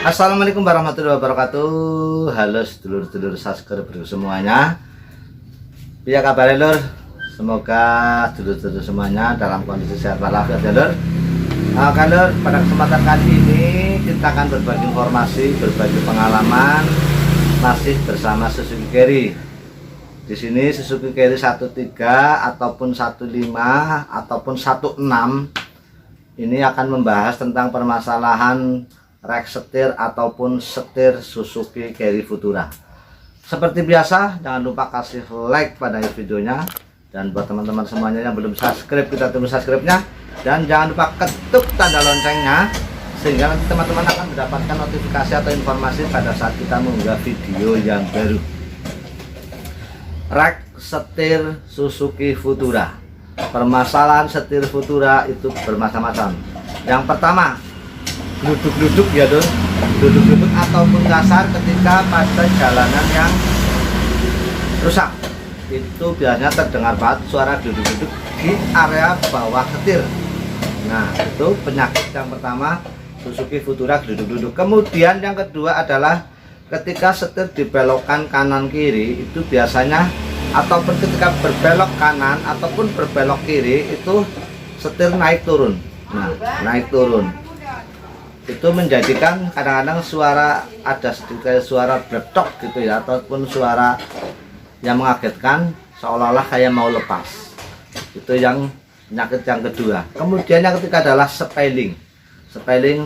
Assalamualaikum warahmatullahi wabarakatuh. Halo sedulur-sedulur subscriber semuanya. Piye kabar lur? Semoga sedulur-sedulur semuanya dalam kondisi sehat walafiat ya lur. Lur, pada kesempatan kali ini kita akan berbagi informasi, berbagi pengalaman masih bersama Suzuki Carry. Di sini Suzuki Carry 13 ataupun 15 ataupun 16 ini akan membahas tentang permasalahan rek setir ataupun setir Suzuki Carry Futura. Seperti biasa, jangan lupa kasih like pada videonya, dan buat teman-teman semuanya yang belum subscribe, kita tunggu subscribe-nya, dan jangan lupa ketuk tanda loncengnya sehingga nanti teman-teman akan mendapatkan notifikasi atau informasi pada saat kita mengunggah video yang baru. Rek setir Suzuki Futura. Permasalahan setir Futura itu bermacam-macam. Yang pertama, duduk-duduk ya lur, duduk-duduk ataupun kasar ketika pada jalanan yang rusak. Itu biasanya terdengar banget suara duduk-duduk di area bawah setir. Nah, itu penyakit yang pertama Suzuki Futura, duduk-duduk. Kemudian yang kedua adalah ketika setir dibelokkan kanan kiri, itu biasanya ataupun ketika berbelok kanan ataupun berbelok kiri itu setir naik turun. Nah, naik turun itu menjadikan kadang-kadang suara, ada sedikit suara bletok gitu ya, ataupun suara yang mengagetkan seolah-olah kayak mau lepas. Itu yang penyakit yang kedua. Kemudian yang ketiga adalah spelling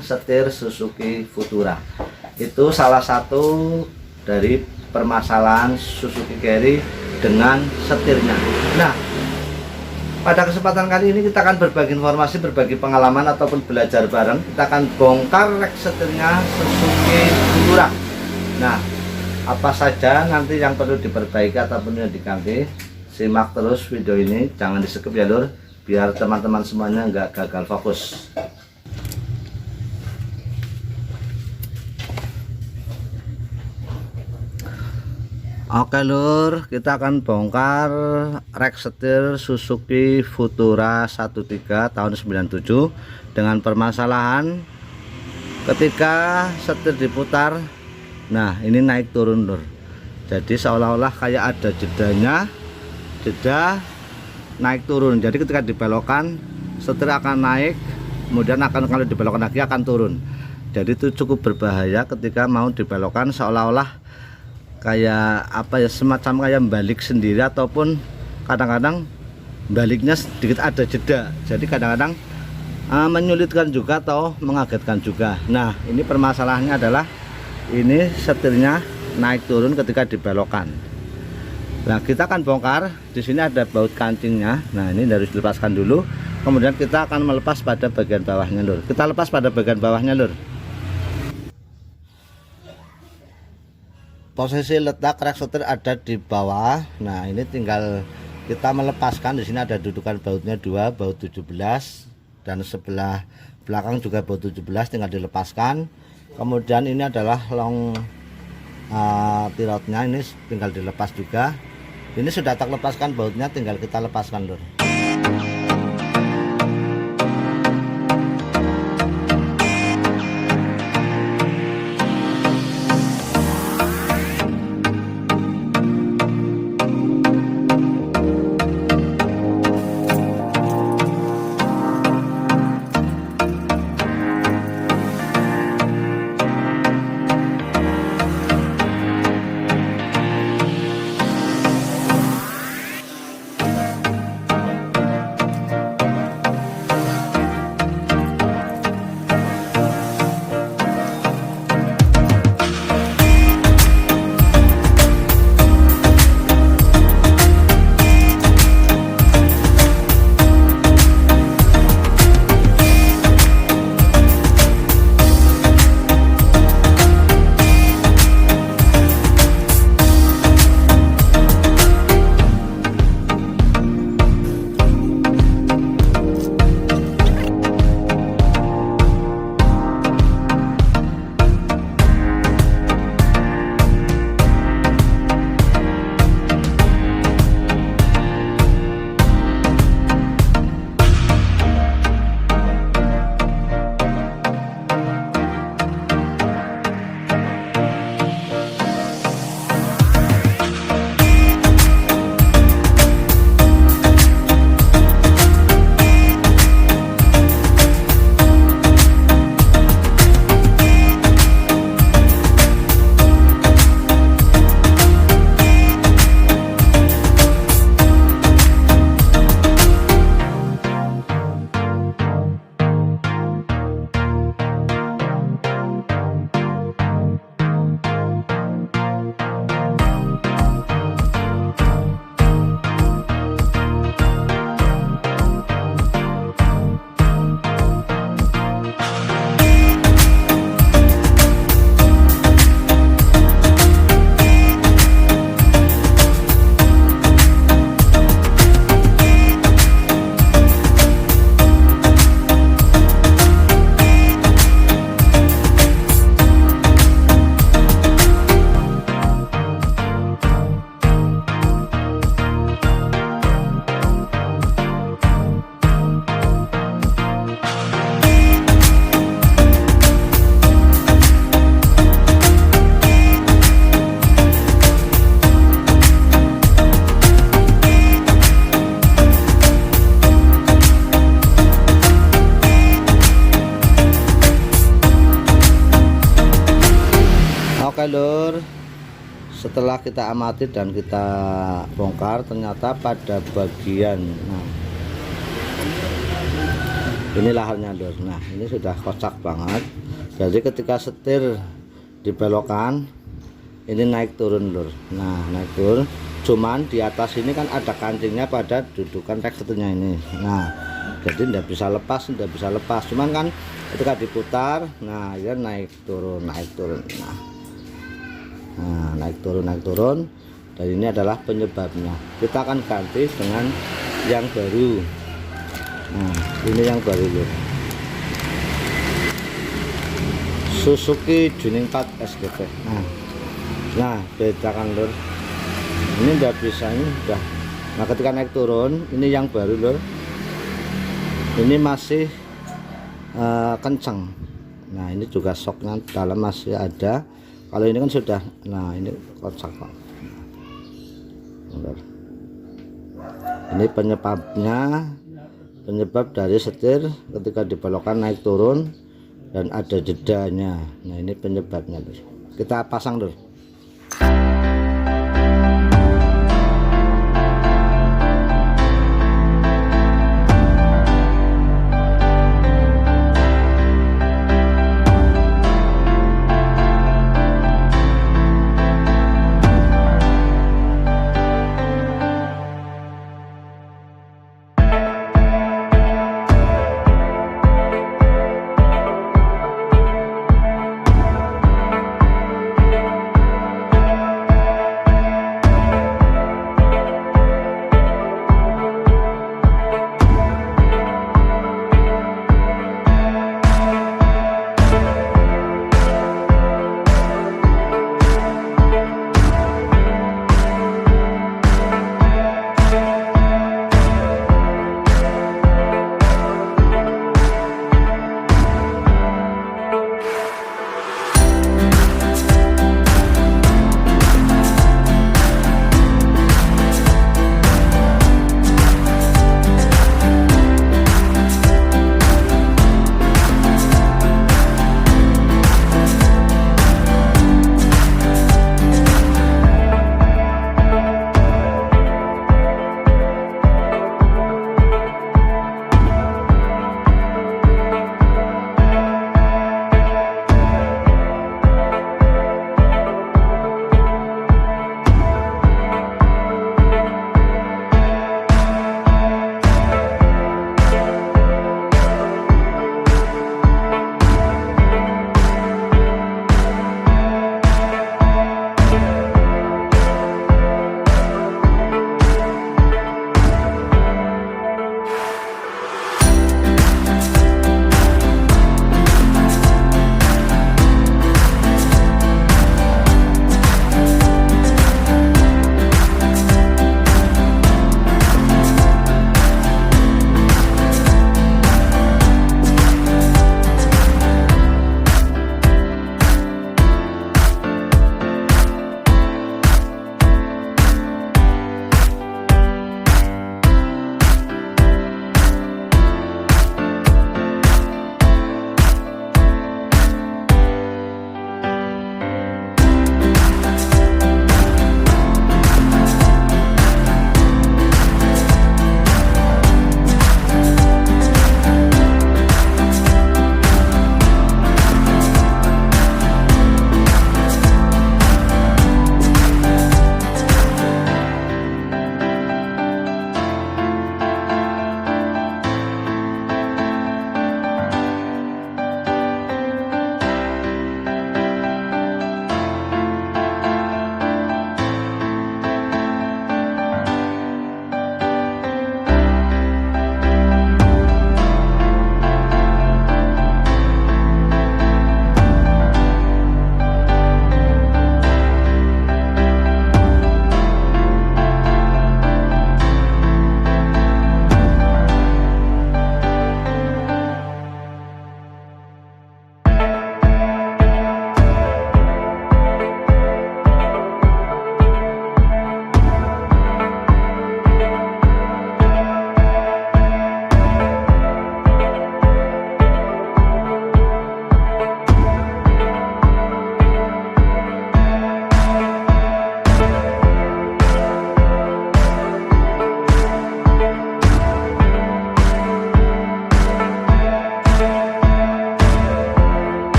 setir Suzuki Futura. Itu salah satu dari permasalahan Suzuki Carry dengan setirnya. Nah, pada kesempatan kali ini kita akan berbagi informasi, berbagi pengalaman ataupun belajar bareng. Kita akan bongkar rek setirnya Suzuki Futura. Nah, apa saja nanti yang perlu diperbaiki ataupun yang diganti? Simak terus video ini, jangan di skip ya lur, biar teman-teman semuanya nggak gagal fokus. Oke lur, kita akan bongkar rek setir Suzuki Futura 13 tahun 97 dengan permasalahan ketika setir diputar. Nah, ini naik turun lur. Jadi seolah-olah kayak ada jedanya, jeda naik turun. Jadi ketika dibelokkan setir akan naik, kemudian kalau dibelokkan lagi akan turun. Jadi itu cukup berbahaya ketika mau dibelokkan, seolah-olah kayak apa ya, semacam kayak balik sendiri ataupun kadang-kadang baliknya sedikit ada jeda. Jadi kadang-kadang menyulitkan juga atau mengagetkan juga. Nah, ini permasalahannya adalah ini setirnya naik turun ketika dibelokkan. Nah, kita akan bongkar. Di sini ada baut kancingnya. Nah, ini harus dilepaskan dulu. Kemudian kita akan melepas pada bagian bawahnya lur. Kita lepas pada bagian bawahnya lur. Posisi letak rek setir ada di bawah. Nah, ini tinggal kita melepaskan. Di sini ada dudukan bautnya 2, baut 17, dan sebelah belakang juga baut 17, tinggal dilepaskan. Kemudian ini adalah long tirotnya, ini tinggal dilepas juga. Ini sudah tak lepaskan bautnya, tinggal kita lepaskan lur. Oke lur, setelah kita amati dan kita bongkar, ternyata pada bagian ini laharnya lur. Nah ini sudah kocak banget. Jadi ketika setir dibelokkan, ini naik turun lur. Nah naik turun, cuman di atas ini kan ada kancingnya pada dudukan teksturnya ini. Nah jadi tidak bisa lepas, cuman kan ketika diputar, nah ya naik turun. Nah naik turun, dan ini adalah penyebabnya. Kita akan ganti dengan yang baru. Nah ini yang baru lur, Suzuki Juning 4 SGT. Nah beda kan lur, ini udah bisa, ini udah. Nah ketika naik turun, ini yang baru lur, ini masih kencang. Nah ini juga soknya dalam masih ada. Kalau ini kan sudah, nah ini kocak Pak. Ini penyebab dari setir ketika dibelokkan naik turun dan ada jedanya. Nah ini penyebabnya lur. Kita pasang dulu.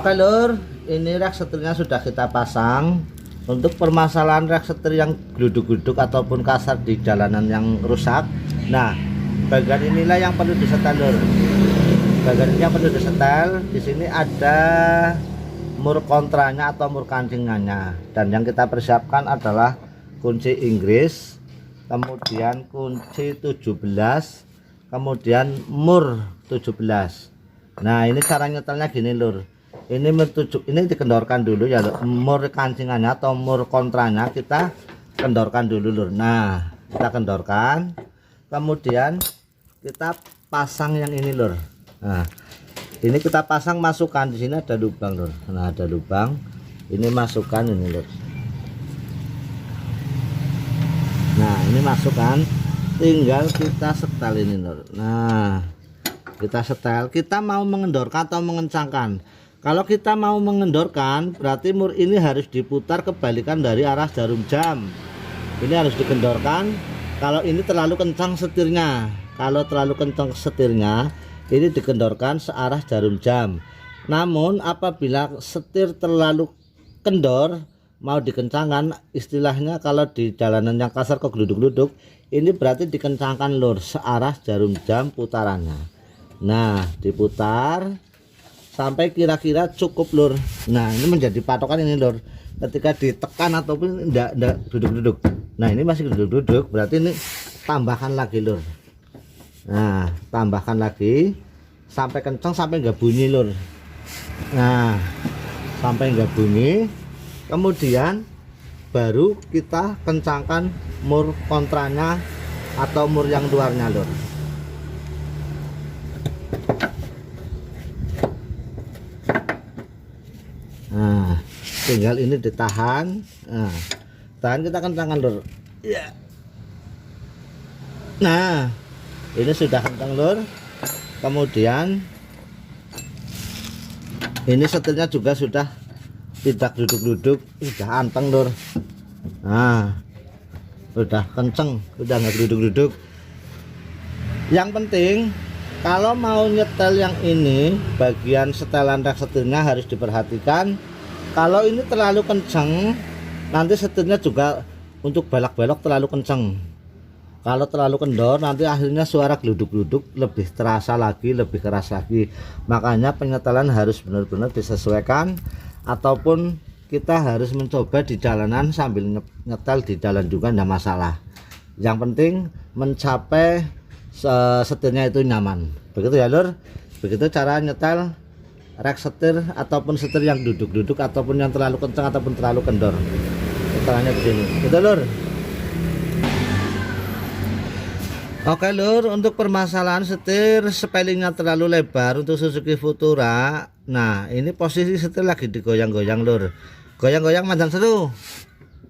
Oke lur, ini rak setirnya sudah kita pasang. Untuk permasalahan rak setir yang gluduk-gluduk ataupun kasar di jalanan yang rusak, nah bagian inilah yang perlu disetel lur. Bagian ini yang perlu disetel. Di sini ada mur kontranya atau mur kancingannya, dan yang kita persiapkan adalah kunci Inggris, kemudian kunci 17, kemudian mur 17. Nah ini cara nyetelnya gini lur. Ini dikendorkan dulu ya lur. Mur kancingannya atau mur kontranya kita kendorkan dulu lur. Nah kita kendorkan, kemudian kita pasang yang ini lur. Nah ini kita pasang, masukkan di sini ada lubang lur. Nah ada lubang, ini masukkan ini lur. Nah ini masukkan, tinggal kita setel ini lur. Nah kita setel, kita mau mengendorkan atau mengencangkan. Kalau kita mau mengendorkan berarti mur ini harus diputar kebalikan dari arah jarum jam. Ini harus dikendorkan. Kalau ini terlalu kencang setirnya, kalau terlalu kencang setirnya ini dikendorkan searah jarum jam. Namun apabila setir terlalu kendor mau dikencangkan, istilahnya kalau di jalanan yang kasar kok geluduk-geluduk, ini berarti dikencangkan lur searah jarum jam putarannya. Nah diputar sampai kira-kira cukup lur. Nah ini menjadi patokan ini lur. Ketika ditekan ataupun tidak duduk-duduk, nah ini masih duduk-duduk, berarti ini tambahkan lagi lur. Nah tambahkan lagi sampai kencang, sampai nggak bunyi lur. Nah sampai nggak bunyi, kemudian baru kita kencangkan mur kontranya atau mur yang luarnya lur. Nah tinggal ini ditahan. Nah tahan, kita kencangkan lur ya. Nah ini sudah kencang lur. Kemudian ini setirnya juga sudah tidak duduk-duduk, sudah anteng lur. Nah udah kenceng, udah nggak duduk-duduk. Yang penting kalau mau nyetel yang ini, bagian setelan rak setirnya harus diperhatikan. Kalau ini terlalu kenceng, nanti setirnya juga untuk balak-balok terlalu kenceng. Kalau terlalu kendor, nanti akhirnya suara geluduk-geluduk lebih terasa lagi, lebih keras lagi. Makanya penyetelan harus benar-benar disesuaikan, ataupun kita harus mencoba di jalanan sambil nyetel di jalan juga tidak masalah. Yang penting mencapai setirnya itu nyaman. Begitu ya lur. Begitu cara nyetel rak setir ataupun setir yang duduk-duduk ataupun yang terlalu kencang ataupun terlalu kendor. Caranya begini. Gitu lur. Oke lur, untuk permasalahan setir spellingnya terlalu lebar untuk Suzuki Futura. Nah ini posisi setir lagi digoyang-goyang lur. Goyang-goyang mandan seru,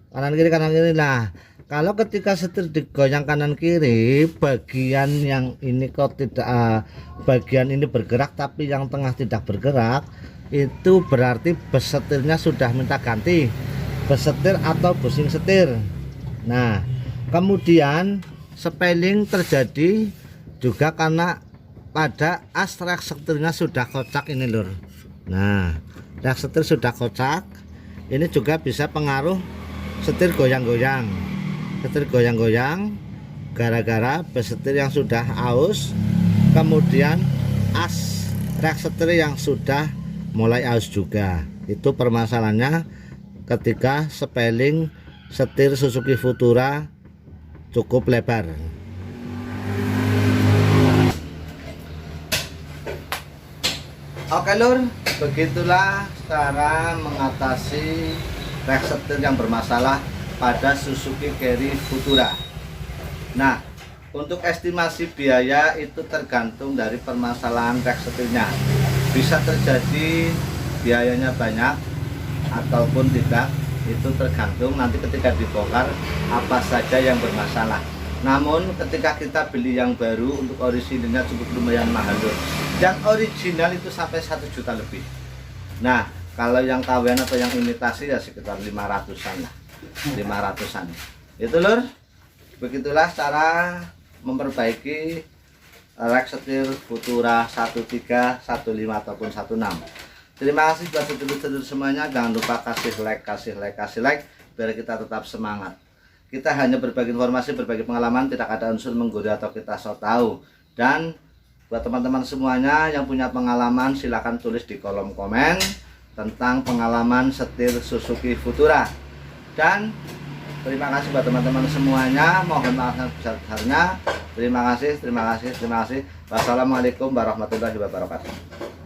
kanan kiri kanan kiri. Nah kalau ketika setir digoyang kanan kiri, bagian yang ini kok tidak, bagian ini bergerak tapi yang tengah tidak bergerak, itu berarti bes setirnya sudah minta ganti, bes setir atau busing setir. Nah kemudian spelling terjadi juga karena pada as rak setirnya sudah kocak ini lur. Nah rak setir sudah kocak, ini juga bisa pengaruh setir goyang-goyang. Setir goyang-goyang gara-gara bes setir yang sudah aus, kemudian as rak setir yang sudah mulai aus juga. Itu permasalahannya ketika spelling setir Suzuki Futura cukup lebar. Oke lur, begitulah cara mengatasi rak setir yang bermasalah pada Suzuki Carry Futura. Nah untuk estimasi biaya itu tergantung dari permasalahan rak setirnya. Bisa terjadi biayanya banyak ataupun tidak, itu tergantung nanti ketika dibongkar apa saja yang bermasalah. Namun ketika kita beli yang baru, untuk orisinilnya cukup lumayan mahal loh. Yang original itu sampai 1 juta lebih. Nah kalau yang KW atau yang imitasi ya sekitar 500-an lah, 500-an. Itu lur, begitulah cara memperbaiki rak setir Futura 13, 15 ataupun 16. Terima kasih buat sedulur-sedulur semuanya. Jangan lupa kasih like biar kita tetap semangat. Kita hanya berbagi informasi, berbagi pengalaman, tidak ada unsur menggoda atau kita so tahu. Dan buat teman-teman semuanya yang punya pengalaman, silahkan tulis di kolom komen tentang pengalaman setir Suzuki Futura. Dan terima kasih buat teman-teman semuanya. Mohon maaf yang besar-besarnya. Terima kasih. Wassalamualaikum warahmatullahi wabarakatuh.